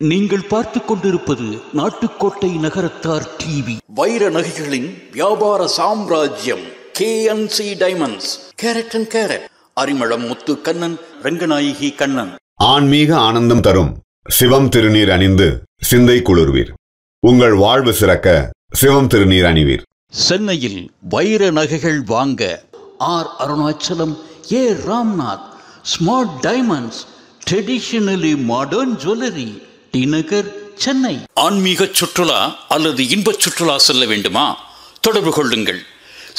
நீங்கள் பார்த்துக் கொண்டிருப்பது நாட்டுக்கோட்டை நகரத்தார் டிவி. வைர நகைகளின் வியாபார சாம்ராஜ்யம் KNC diamonds. Carat and carat. Arimalam Muthu Kannan, Ranganayaki Kannan. ஆன்மீக ஆனந்தம் தரும் சிவம் திருநீர் அணிந்து சிந்தை குளிர்வீர். உங்கள் வாழ்வு சிறக்க சிவம் திருநீர் அணிவீர். சென்னையில் வைர நகைகள் வாங்க R Arunachalam, A Ramnath, smart diamonds, traditionally modern jewellery, T Nagar, Chennai. ஆன்மீக சுற்றுலா அல்லது இன்ப சுற்றுலா செல்ல வேண்டுமா? தொடர்பு கொள்ளுங்கள்.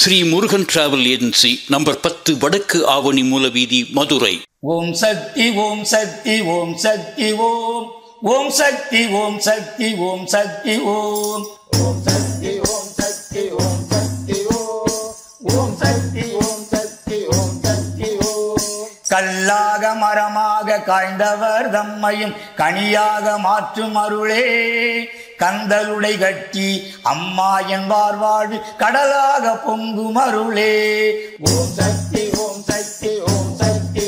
Sri Murugan travel agency, number 10, வடக்கு ஆவணி மூலவீதி, மதுரை. ஓம் சக்தி ஓம் சக்தி ஓம் சக்தி ஓம் ஓம் சக்தி ஓம் சக்தி ஓம் சக்தி ஓம் ஓம் சக்தி ஓம் சக்தி ஓம் சக்தி ஓம் சக்தி ஓம் சக்தி ஓம் சக்தி ஓம். கல்லாக மரமாக காய்ந்தவர் தம்மையும் கனியாக மாற்றும் அருளே, கந்தலுடை கட்டி அம்மா என்பார் வாழ்வு கடலாக பொங்கும் அருளே. ஓம் சக்தி ஓம் சக்தி ஓம் சக்தி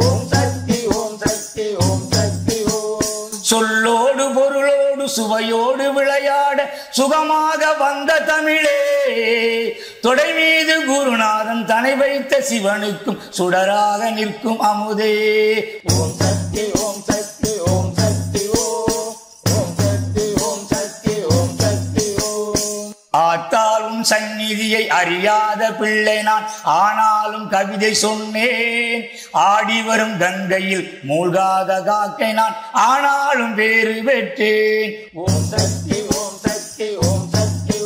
ஓம் சக்தி ஓம் சக்தி ஓம் சக்தி ஓம். சொல்லோடு பொருளோடு சுவையோடு விளையாட சுகமாக வந்த தமிழே, தொடை மீது குருநாதன் தனை வைத்த சிவனுக்கும் சுடராக நிற்கும் அமுதே. ஓம் சக்தி ஓம் சக்தி ஓம் சக்தி ஓம் சக்தி ஓம் சக்தி ஓம் சக்தி ஓம். ஆத்தாலும் சந்நிதியை அறியாத பிள்ளை நான், ஆனாலும் கவிதை சொன்னேன். ஆடி வரும் கங்கையில் மூழ்காத காக்கை நான், ஆனாலும் வேறு பெற்றேன். ஓம் சக்தி ஓம் சக்தி ஓம் சக்தி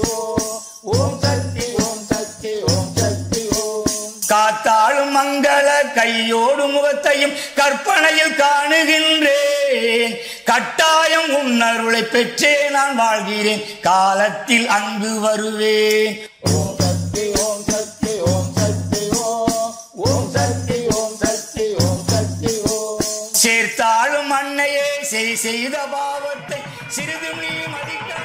ஓம் சக்தி ஓம் சக்தி ஓம் சக்தி ஓம். காத்தாளும் மங்கள கையோடு முகத்தையும் கற்பனையில் காணுகின்றேன். கட்டாயம் உன்னருளை பெற்றே நான் வாழ்கிறேன், காலத்தில் அங்கு வருவேன். ஓம் சக்தி ஓம் சக்தி ஓம் சக்தி ஓம் சக்தி ஓம் சக்தி ஓம் சக்தி ஓம். சேர்த்தாளும் அன்னையே செய்த பாவத்தை சிறிது நீ மதிக்கலாம்.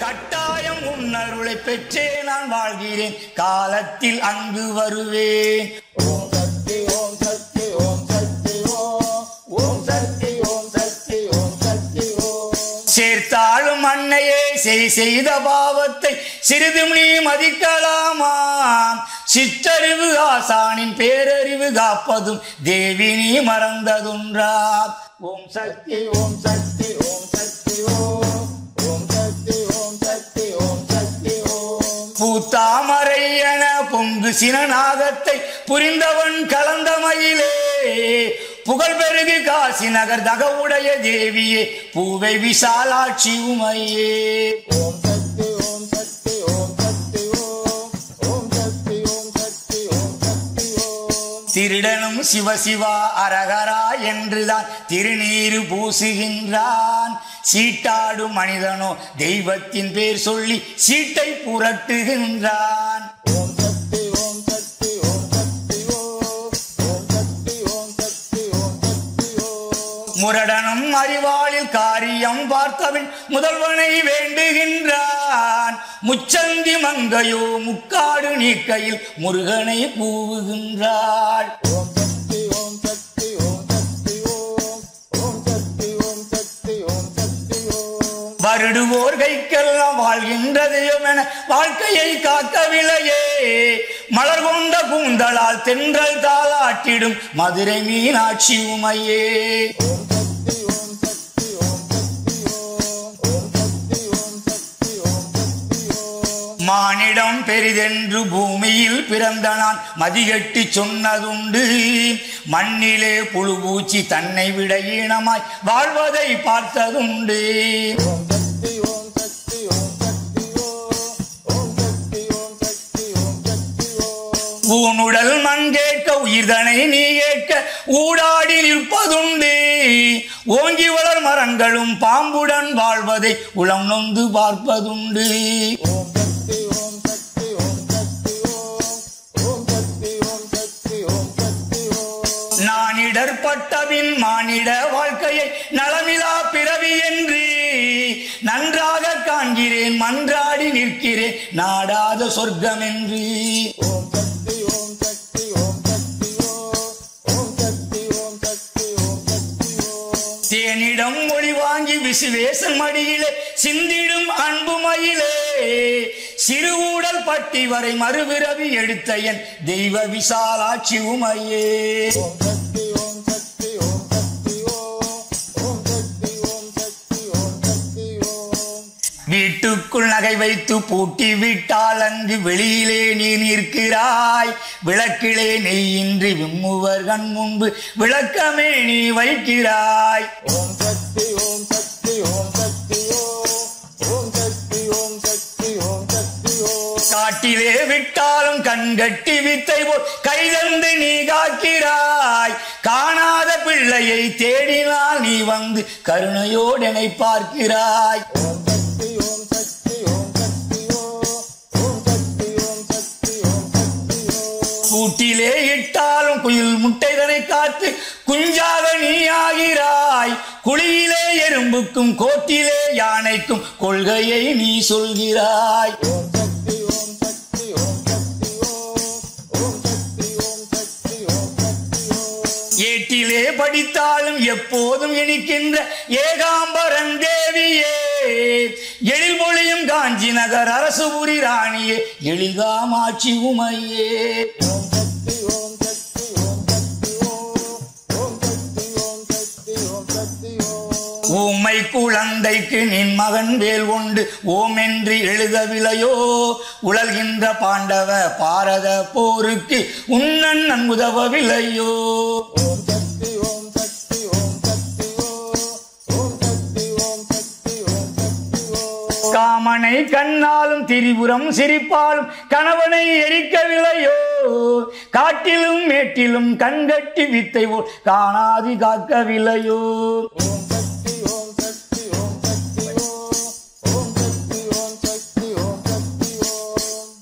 கட்டாயம் உன்னருளை பெற்றே நான் வாழ்கிறேன், காலத்தில் அங்கு வருவேன். ஓம் சக்தி ஓம் சக்தி ஓம் சக்தி ஓம் சக்தி ஓம் சக்தி ஓம் சக்தி ஓம். சேர்த்தாளும் அன்னையே செய்த பாவத்தை சிறிது நீ மதிக்கலாமா? சிற்றறிவு ஆசானின் பேரறிவு காப்பதும் தேவி நீ மறந்ததுன்றா? ஓம் சக்தி ஓம் சக்தி ஓம் சக்தி ஓம் சக்தி ஓம் சக்தி ஓம் சக்தி ஓம். பூத்தாமரை என பொங்கு சினநாகத்தை புரிந்தவன் கலந்த மயிலே, புகழ் பெருகு காசி நகர் தகவுடைய தேவியே பூவை விசாலாட்சி உமையே. ஓம் சக்தி ஓம் சக்தி ஓம் சக்தி ஓம் ஓம் சக்தி ஓம் சக்தி ஓம் சக்தி ஓம். திருடனும் சிவசிவா அரகரா என்றுதான் திருநீரு பூசுகின்றான். சீட்டாடும் மனிதனோ தெய்வத்தின் பேர் சொல்லி சீட்டை புரட்டுகின்றான். ஓம் சக்தி ஓம் சக்தி ஓம் சக்தி ஓம் ஓம் சக்தி ஓம் சக்தி ஓம் சக்தி ஓம். முரடனும் அறிவாளில் காரியம் பார்த்தவன் முதல்வனை வேண்டுகின்றான். முச்சந்தி மங்கையோ முக்காடு நீக்கையில் முருகனை கூவுகின்றாள். ஓம் சக்தி ஓம் சக்தி ஓம் சக்தி ஓம் ஓம் சக்தி ஓம் சக்தி ஓம் சக்தி ஓம். வருடுவோர் கைக்கெல்லாம் வாழ்கின்ற தெய்வம் என வாழ்க்கையை காக்கவில்லையே. மலர் கொண்ட கூந்தலால் தென்றல் தாளாட்டிடும் மதுரை மீனாட்சி உமையே. ஓம் சக்தி ஓம் சக்தி ஓம் சக்தி ஓம் ஓம் சக்தி ஓம் சக்தி ஓம் சக்தி ஓம். மானிடம் பெரிதென்று பூமியில் பிறந்த நான் மதிகட்டி சொன்னதுண்டு. மண்ணிலே புழுபூச்சி தன்னை விட ஈனமாய் வாழ்வதை பார்த்ததுண்டு. ஓம் சக்தி ஓம் சக்தி ஓம் சக்தி ஓம் ஓம் சக்தி ஓம் சக்தி ஓம் சக்தி ஓம். ஊனுடல் மண் கேட்க உயிர்தனை நீ கேட்க ஊடாடி நிற்பதுண்டு. ஓங்கி வளர் மரங்களும் பாம்புடன் வாழ்வதை உளம் நொந்து பார்ப்பதுண்டு. ஓம் சக்தி ஓம் சக்தி ஓம் சக்தி ஓம் ஓம் சக்தி ஓம் சக்தி ஓம் சக்தி ஓம். நான் இடர்பட்டபின் மானிட வாழ்க்கையை நலமிலா பிறவி என்று நன்றாக காண்கிறேன் மன்றாடி நிற்கிறேன் நாடாத சொர்க்கம் என்று. ஓம் சக்தி ஓம் சக்தி ஓம் சக்தி ஓம் ஓம் சக்தி ஓம் சக்தி ஓம் சக்தி ஓம். தேனிடம் மொழி வாங்கி விசுவேசன் மடியிலே சிந்திடும் அன்பு மயிலே. சிறுகூடல் பட்டி வரை மறுபிறவி எடுத்த என் தெய்வ விசாலாட்சி உமையே. ஓம் சக்தி ஓம் சக்தி ஓம் சக்தி ஓம் ஓம் சக்தி ஓம் சக்தி ஓம் சக்தி ஓம். வீட்டுக்குள் நகை வைத்து பூட்டி விட்டால் அங்கு வெளியிலே நீ நிற்கிறாய். விளக்கிலே நெய்யின்றி விம்முவர் கண் முன்பு விளக்கமே நீ வைக்கிறாய். ஓம் சக்தி ஓம் சக்தி ஓம் சக்தி ஓம் ஓம் சக்தி ஓம் சக்தி ஓம் சக்தி ஓம். காட்டிலே விட்டாலும் கண்கட்டி வித்தை போல் கைதந்து நீ காக்கிறாய். காணாத பிள்ளையை தேடினால் நீ வந்து கருணையோடனை பார்க்கிறாய். ஓம் சக்தி ஓம் சக்தி ஓம் சக்தி ஓம் ஓம் சக்தி ஓம் சக்தி ஓம் சக்தி ஓம். கூட்டிலே இட்டாலும் குயில் முட்டைதனை காத்து குஞ்சாக நீ ஆகிறாய். குழியிலே எறும்புக்கும் கோட்டிலே யானைக்கும் கொள்கையை நீ சொல்கிறாய். ஓம் சக்தி ஓம் சக்தி ஓம் சக்தி ஓம் ஓம் சக்தி ஓம் சக்தி ஓம் சக்தி ஓம். ஏட்டிலே படித்தாலும் எப்போதும் இனிக்கின்ற ஏகாம்பரன் தேவியே. எழில் மொழியும் காஞ்சி நகர் அரசுபுரி ராணியே எழில்காமாட்சி உமையே. ஓம் சக்தி ஓம் சக்தி ஓம் சக்தி ஓம் ஓம் சக்தி ஓம் சக்தி ஓம் சக்தி ஓம். ஊமை குழந்தைக்கு நின் மகன் வேல் கொண்டு ஓம் என்று எழுதவில்லையோ. உழல்கின்ற பாண்டவ பாரத போருக்கு உன்னன் உதவவில்லையோ. ஓம் சக்தி ஓம் சக்தி ஓம் சக்தி ஓம் ஓம் சக்தி ஓம் சக்தி ஓம் சக்தி ஓம். காமனை கண்ணாலும் திரிபுரம் சிரிப்பாலும் கணவனை எரிக்கவில்லையோ. காட்டிலும் மேட்டிலும் கண்கட்டி வித்தை போல் காணாது காக்கவில்லையோ. ஓம் சக்தி ஓம் சக்தி ஓம் சக்தி ஓம் ஓம் சக்தி ஓம் சக்தி ஓம் சக்தி ஓம்.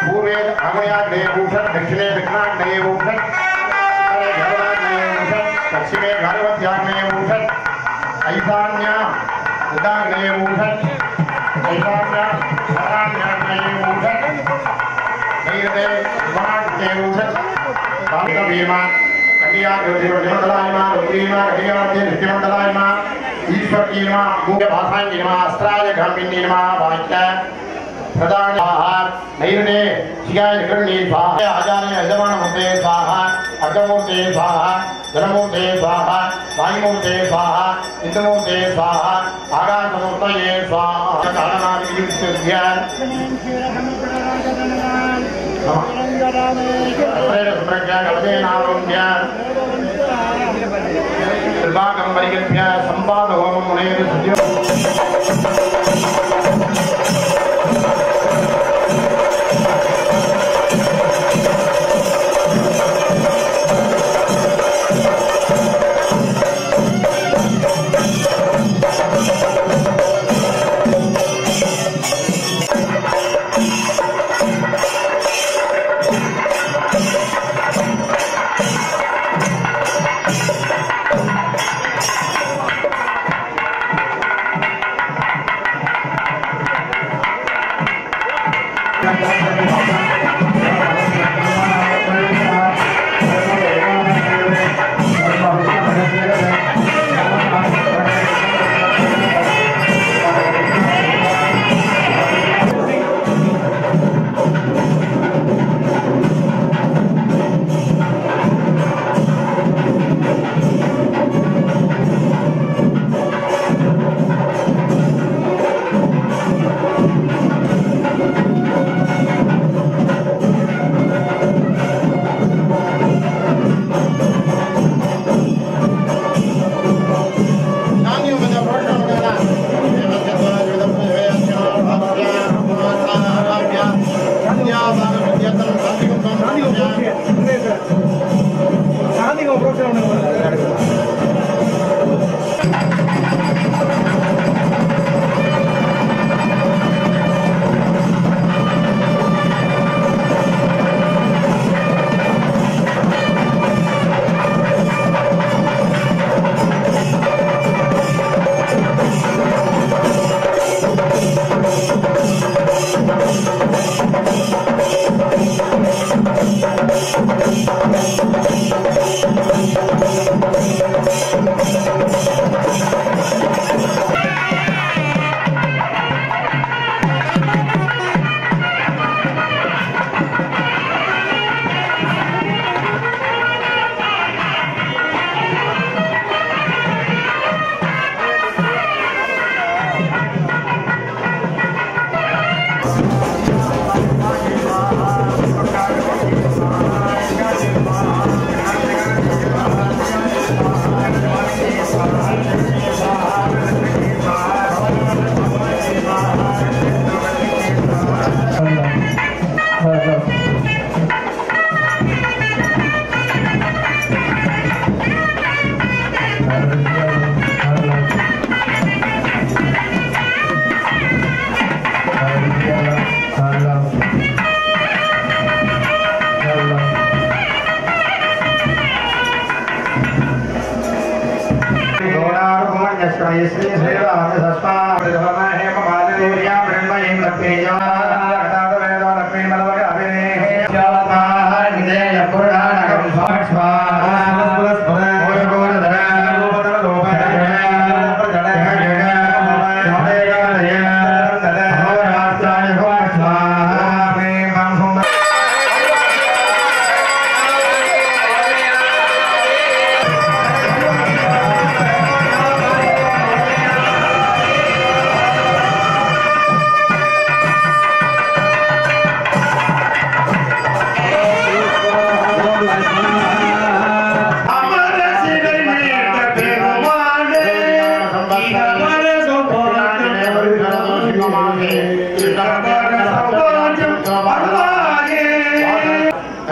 पूर्वे आग्नेयाग्नेये भूषण दक्षिणे दक्षिणाग्नेये भूषण पश्चिमे भारवत्याग्नेये भूषण ईशान्या उदाग्नेये भूषण ईशान्या पराग्नेये भूषण नैऋते हिमाग्नेये भूषण कामिकवीमा कन्या ज्योतिर्मण्डलायमा रुद्रीमा कन्यावती नित्यमण्डलायमा ईश्वरीमा मुख्य भाषाङ्गिमा अस्त्राय गामिनीमा वाक्य प्रधान नैर्णे शिगाय निकर्णी स्वाहा आचार्य यजमान मूर्ते स्वाहा अग्रमूर्ते स्वाहा जलमूर्ते स्वाहा वायुमूर्ते स्वाहा इंद्रमूर्ते स्वाहा आकाशमूर्तये स्वाहा कालनादियुक्तस्य त्रिभागं परिकल्प्य संवादहोमं मुनेः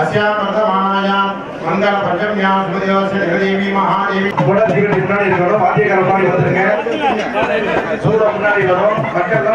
अस्यां वर्तमानायां மங்கள பஞ்சம்யா சுமதேவஸ்ய ஜெகதேவி மகாதேவி. குடத்திற்கு முன்னாடி இருக்கணும், வாத்தியக்கார மாதிரி வந்துருங்க. சூடம் முன்னாடி வரும், மக்கள்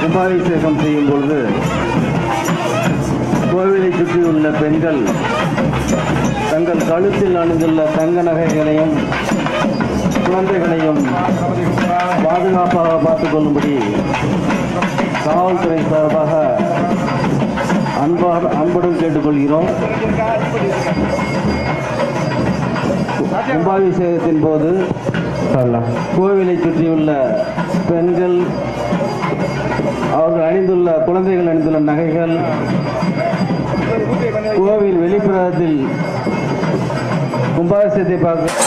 கும்பாபிஷேகம் செய்யும் பொழுது கோவிலை சுற்றியுள்ள பெண்கள் தங்கள் கழுத்தில் அணிந்துள்ள தங்க நகைகளையும் குழந்தைகளையும் பாதுகாப்பாக பார்த்துக் கொள்ளும்படி காவல்துறை சார்பாக அன்புடன் கேட்டுக்கொள்கிறோம். கும்பாபிஷேகத்தின் போது கோவிலை சுற்றியுள்ள பெண்கள் அவர்கள் அணிந்துள்ள குழந்தைகள் அணிந்துள்ள நகைகள் கோவில் வெளிப்புறத்தில் கும்பாபிஷேகத்தை பார்க்க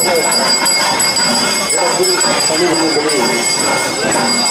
சரியாக பணிபுரியும்படி